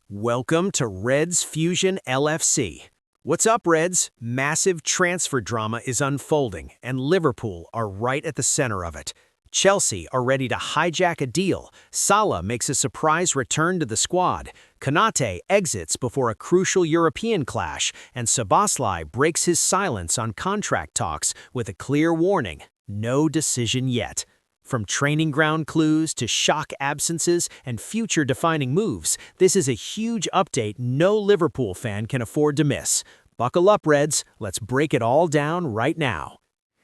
Welcome to Reds Fusion LFC. What's up, Reds? Massive transfer drama is unfolding, and Liverpool are right at the center of it. Chelsea are ready to hijack a deal. Salah makes a surprise return to the squad. Konate exits before a crucial European clash, and Szoboszlai breaks his silence on contract talks with a clear warning: no decision yet. From training ground clues to shock absences and future-defining moves, this is a huge update no Liverpool fan can afford to miss. Buckle up, Reds. Let's break it all down right now.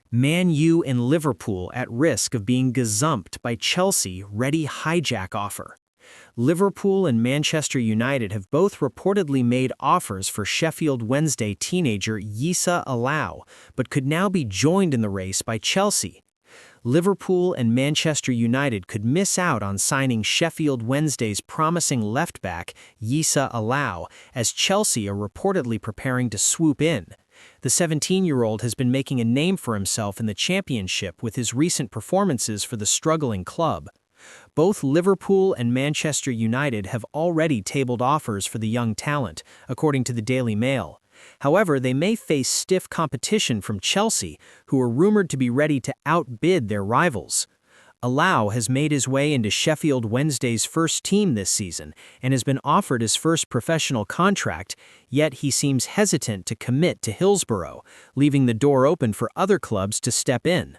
Man U and Liverpool at risk of being gazumped by Chelsea ready hijack offer. Liverpool and Manchester United have both reportedly made offers for Sheffield Wednesday teenager Yisa, but could now be joined in the race by Chelsea. Liverpool and Manchester United could miss out on signing Sheffield Wednesday's promising left-back, Yisa, as Chelsea are reportedly preparing to swoop in. The 17-year-old has been making a name for himself in the Championship with his recent performances for the struggling club. Both Liverpool and Manchester United have already tabled offers for the young talent, according to the Daily Mail. However, they may face stiff competition from Chelsea, who are rumored to be ready to outbid their rivals. Alou has made his way into Sheffield Wednesday's first team this season and has been offered his first professional contract, yet he seems hesitant to commit to Hillsborough, leaving the door open for other clubs to step in.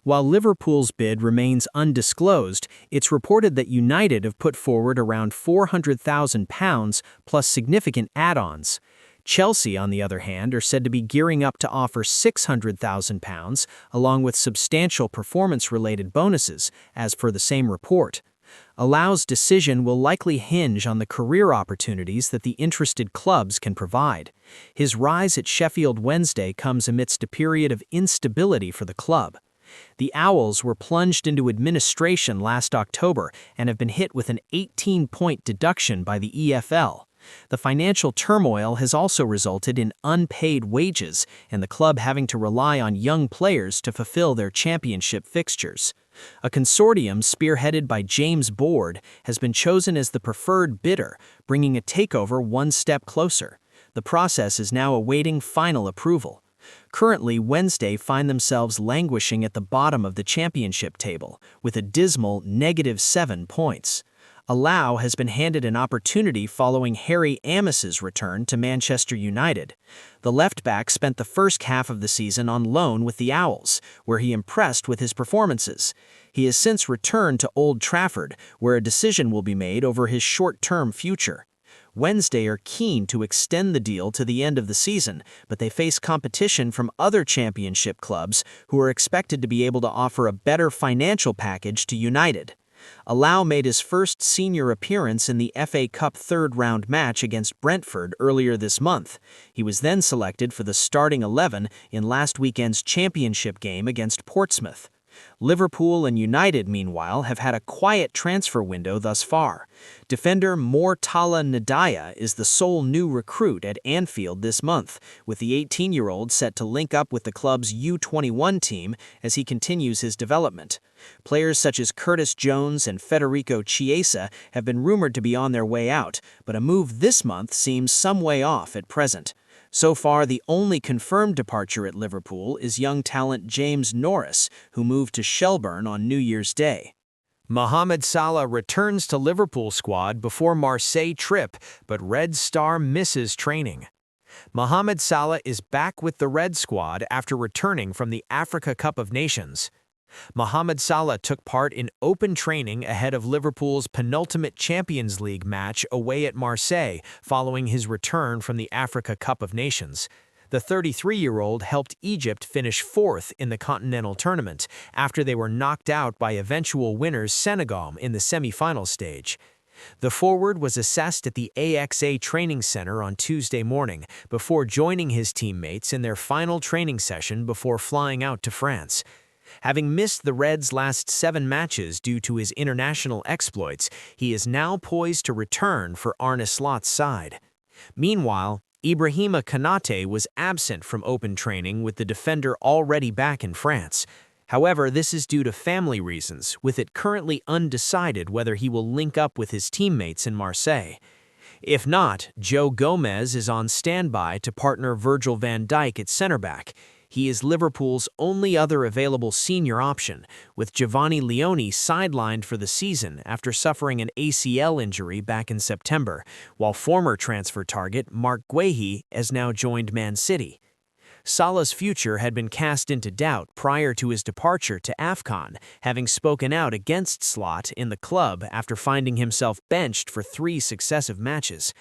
While Liverpool's bid remains undisclosed, it's reported that United have put forward around £400,000 plus significant add-ons. Chelsea, on the other hand, are said to be gearing up to offer £600,000, along with substantial performance-related bonuses, as per the same report. Alou's decision will likely hinge on the career opportunities that the interested clubs can provide. His rise at Sheffield Wednesday comes amidst a period of instability for the club. The Owls were plunged into administration last October and have been hit with an 18-point deduction by the EFL. The financial turmoil has also resulted in unpaid wages and the club having to rely on young players to fulfill their championship fixtures. A consortium spearheaded by James Board has been chosen as the preferred bidder, bringing a takeover one step closer. The process is now awaiting final approval. Currently, Wednesday find themselves languishing at the bottom of the championship table, with a dismal -7 points. Alou has been handed an opportunity following Harry Amos's return to Manchester United. The left-back spent the first half of the season on loan with the Owls, where he impressed with his performances. He has since returned to Old Trafford, where a decision will be made over his short-term future. Wednesday are keen to extend the deal to the end of the season, but they face competition from other championship clubs who are expected to be able to offer a better financial package to United. Alou made his first senior appearance in the FA Cup third-round match against Brentford earlier this month. He was then selected for the starting 11 in last weekend's championship game against Portsmouth. Liverpool and United, meanwhile, have had a quiet transfer window thus far. Defender Mohamed Salah is the sole new recruit at Anfield this month, with the 18-year-old set to link up with the club's U21 team as he continues his development. Players such as Curtis Jones and Federico Chiesa have been rumored to be on their way out, but a move this month seems some way off at present. So far, the only confirmed departure at Liverpool is young talent James Norris, who moved to Shelbourne on New Year's Day. Mohamed Salah returns to Liverpool squad before Marseille trip, but Red Star misses training. Mohamed Salah is back with the Red squad after returning from the Africa Cup of Nations. Mohamed Salah took part in open training ahead of Liverpool's penultimate Champions League match away at Marseille following his return from the Africa Cup of Nations. The 33-year-old helped Egypt finish fourth in the continental tournament after they were knocked out by eventual winners Senegal in the semi-final stage. The forward was assessed at the AXA training center on Tuesday morning before joining his teammates in their final training session before flying out to France. Having missed the Reds' last 7 matches due to his international exploits, he is now poised to return for Arne Slot's side. Meanwhile, Ibrahima Konaté was absent from open training with the defender already back in France. However, this is due to family reasons, with it currently undecided whether he will link up with his teammates in Marseille. If not, Joe Gomez is on standby to partner Virgil van Dijk at center back. He is Liverpool's only other available senior option, with Giovanni Leone sidelined for the season after suffering an ACL injury back in September, while former transfer target Mark Guehi has now joined Man City. Salah's future had been cast into doubt prior to his departure to AFCON, having spoken out against Slot in the club after finding himself benched for 3 successive matches.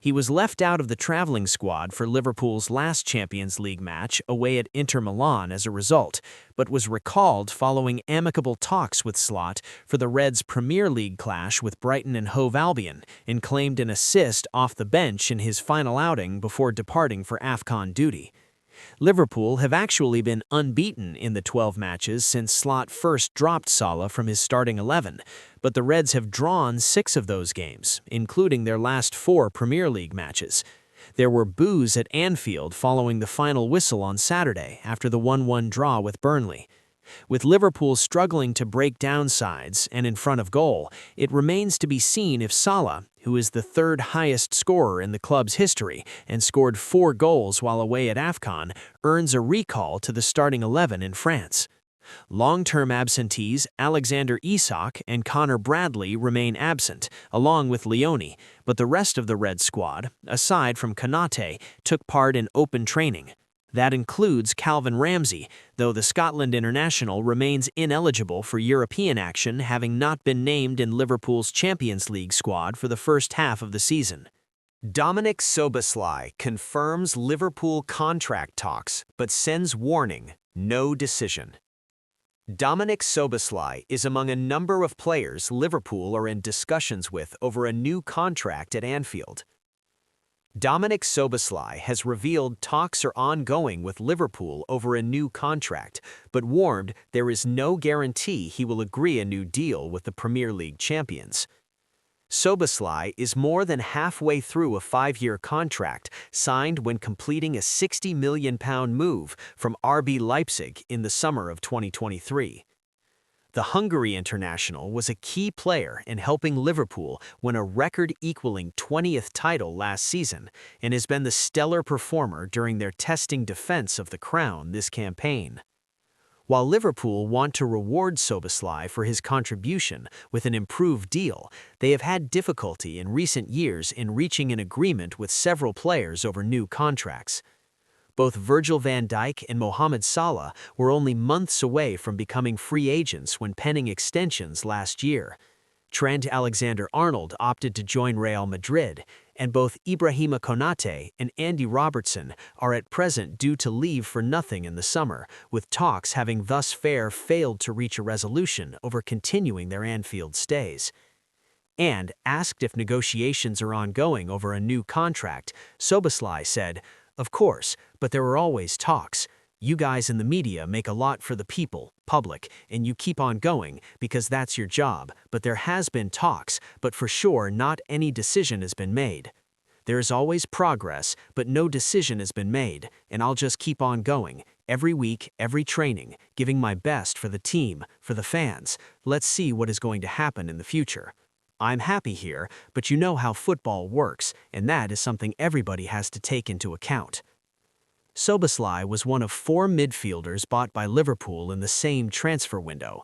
He was left out of the traveling squad for Liverpool's last Champions League match away at Inter Milan as a result, but was recalled following amicable talks with Slot for the Reds' Premier League clash with Brighton and Hove Albion, and claimed an assist off the bench in his final outing before departing for AFCON duty. Liverpool have actually been unbeaten in the 12 matches since Slot first dropped Salah from his starting 11, but the Reds have drawn 6 of those games, including their last 4 Premier League matches. There were boos at Anfield following the final whistle on Saturday after the 1-1 draw with Burnley. With Liverpool struggling to break down sides and in front of goal, it remains to be seen if Salah, who is the 3rd highest scorer in the club's history and scored 4 goals while away at AFCON, earns a recall to the starting 11 in France. Long-term absentees Alexander Isak and Connor Bradley remain absent, along with Leone, but the rest of the Red squad, aside from Konate, took part in open training. That includes Calvin Ramsey, though the Scotland international remains ineligible for European action, having not been named in Liverpool's Champions League squad for the first half of the season. Dominik Szoboszlai confirms Liverpool contract talks, but sends warning, no decision. Dominik Szoboszlai is among a number of players Liverpool are in discussions with over a new contract at Anfield. Dominik Szoboszlai has revealed talks are ongoing with Liverpool over a new contract, but warned there is no guarantee he will agree a new deal with the Premier League champions. Szoboszlai is more than halfway through a 5-year contract signed when completing a £60 million move from RB Leipzig in the summer of 2023. The Hungary international was a key player in helping Liverpool win a record-equaling 20th title last season and has been the stellar performer during their testing defense of the crown this campaign. While Liverpool want to reward Szoboszlai for his contribution with an improved deal, they have had difficulty in recent years in reaching an agreement with several players over new contracts. Both Virgil van Dijk and Mohamed Salah were only months away from becoming free agents when penning extensions last year. Trent Alexander-Arnold opted to join Real Madrid, and both Ibrahima Konaté and Andy Robertson are at present due to leave for nothing in the summer, with talks having thus far failed to reach a resolution over continuing their Anfield stays. And, asked if negotiations are ongoing over a new contract, Szoboszlai said, "Of course, but there are always talks. You guys in the media make a lot for the people, public, and you keep on going because that's your job, but there has been talks, but for sure not any decision has been made. There is always progress, but no decision has been made, and I'll just keep on going, every week, every training, giving my best for the team, for the fans. Let's see what is going to happen in the future. I'm happy here, but you know how football works, and that is something everybody has to take into account." Szoboszlai was one of 4 midfielders bought by Liverpool in the same transfer window.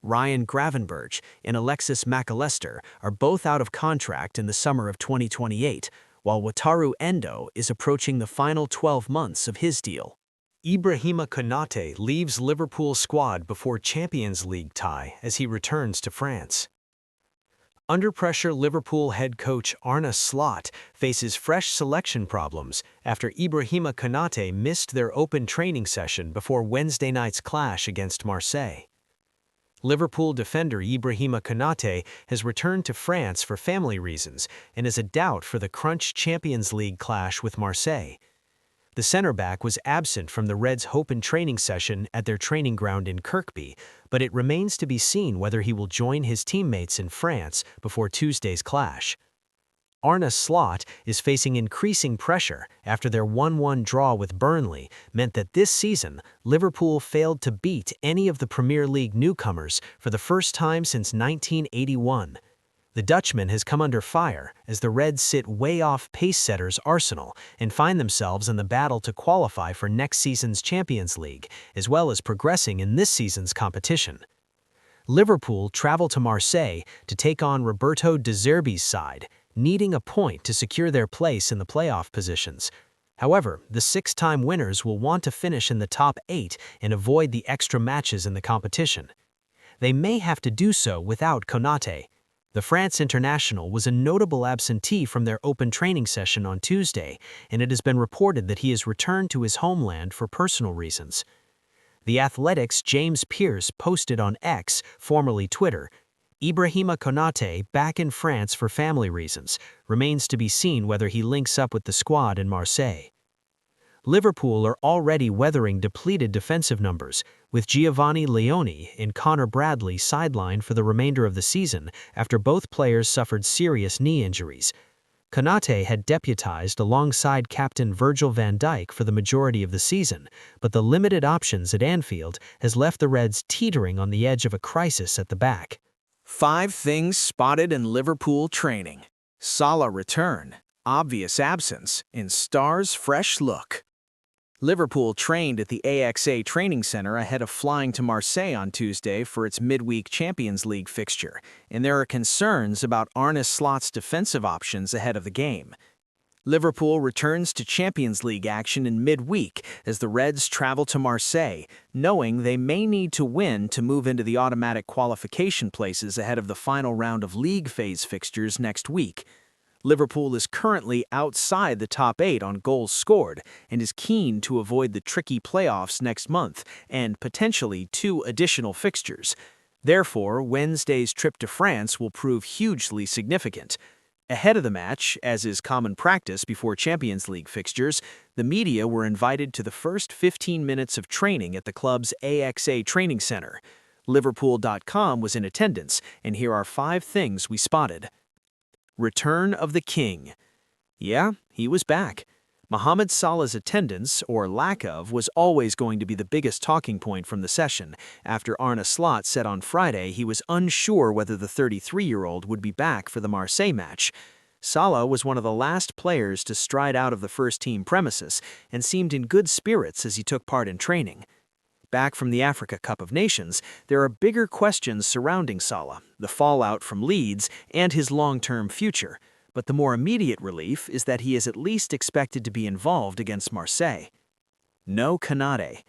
Ryan Gravenberch and Alexis McAllister are both out of contract in the summer of 2028, while Wataru Endo is approaching the final 12 months of his deal. Ibrahima Konaté leaves Liverpool squad before Champions League tie as he returns to France. Under pressure, Liverpool head coach Arne Slot faces fresh selection problems after Ibrahima Konaté missed their open training session before Wednesday night's clash against Marseille. Liverpool defender Ibrahima Konaté has returned to France for family reasons and is a doubt for the crunch Champions League clash with Marseille. The center-back was absent from the Reds' open training session at their training ground in Kirkby, but it remains to be seen whether he will join his teammates in France before Tuesday's clash. Arne Slot is facing increasing pressure after their 1-1 draw with Burnley meant that this season Liverpool failed to beat any of the Premier League newcomers for the first time since 1981. The Dutchman has come under fire as the Reds sit way off pace-setters Arsenal and find themselves in the battle to qualify for next season's Champions League, as well as progressing in this season's competition. Liverpool travel to Marseille to take on Roberto De Zerbi's side, needing a point to secure their place in the playoff positions. However, the six-time winners will want to finish in the top 8 and avoid the extra matches in the competition. They may have to do so without Konate. The France international was a notable absentee from their open training session on Tuesday, and it has been reported that he has returned to his homeland for personal reasons. The Athletic's James Pearce posted on X, formerly Twitter, "Ibrahima Konaté back in France for family reasons. Remains to be seen whether he links up with the squad in Marseille." Liverpool are already weathering depleted defensive numbers, with Giovanni Leone and Connor Bradley sidelined for the remainder of the season after both players suffered serious knee injuries. Konate had deputized alongside captain Virgil van Dijk for the majority of the season, but the limited options at Anfield has left the Reds teetering on the edge of a crisis at the back. 5 things spotted in Liverpool training. Salah return, obvious absence, in Star's fresh look. Liverpool trained at the AXA training center ahead of flying to Marseille on Tuesday for its midweek Champions League fixture, and there are concerns about Arne Slot's defensive options ahead of the game. Liverpool returns to Champions League action in midweek as the Reds travel to Marseille, knowing they may need to win to move into the automatic qualification places ahead of the final round of league phase fixtures next week. Liverpool is currently outside the top 8 on goals scored and is keen to avoid the tricky playoffs next month and potentially 2 additional fixtures. Therefore, Wednesday's trip to France will prove hugely significant. Ahead of the match, as is common practice before Champions League fixtures, the media were invited to the first 15 minutes of training at the club's AXA training center. Liverpool.com was in attendance, and here are 5 things we spotted. Return of the King. Yeah, he was back. Mohamed Salah's attendance, or lack of, was always going to be the biggest talking point from the session, after Arne Slot said on Friday he was unsure whether the 33-year-old would be back for the Marseille match. Salah was one of the last players to stride out of the first-team premises and seemed in good spirits as he took part in training. Back from the Africa Cup of Nations, there are bigger questions surrounding Salah, the fallout from Leeds, and his long-term future. But the more immediate relief is that he is at least expected to be involved against Marseille. No Konate.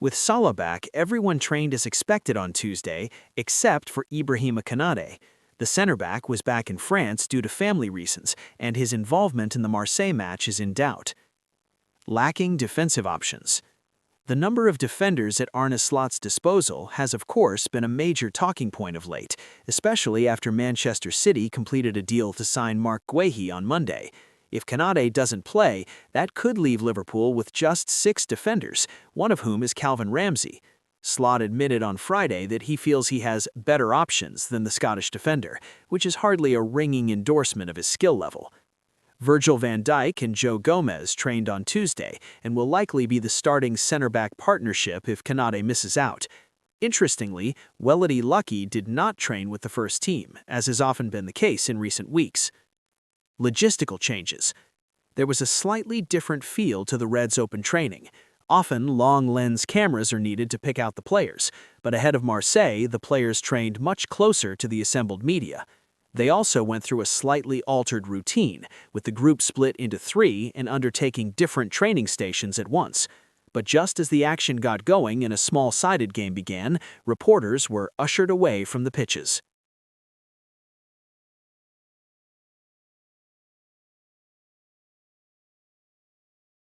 With Salah back, everyone trained as expected on Tuesday, except for Ibrahima Konaté. The center-back was back in France due to family reasons, and his involvement in the Marseille match is in doubt. Lacking defensive options. The number of defenders at Arne Slot's disposal has of course been a major talking point of late, especially after Manchester City completed a deal to sign Marc Guéhi on Monday. If Konate doesn't play, that could leave Liverpool with just 6 defenders, one of whom is Calvin Ramsey. Slot admitted on Friday that he feels he has better options than the Scottish defender, which is hardly a ringing endorsement of his skill level. Virgil van Dijk and Joe Gomez trained on Tuesday and will likely be the starting center-back partnership if Konate misses out. Interestingly, Welody Lucky did not train with the first team, as has often been the case in recent weeks. Logistical changes. There was a slightly different feel to the Reds' open training. Often, long-lens cameras are needed to pick out the players, but ahead of Marseille, the players trained much closer to the assembled media. They also went through a slightly altered routine, with the group split into 3 and undertaking different training stations at once. But just as the action got going and a small-sided game began, reporters were ushered away from the pitches.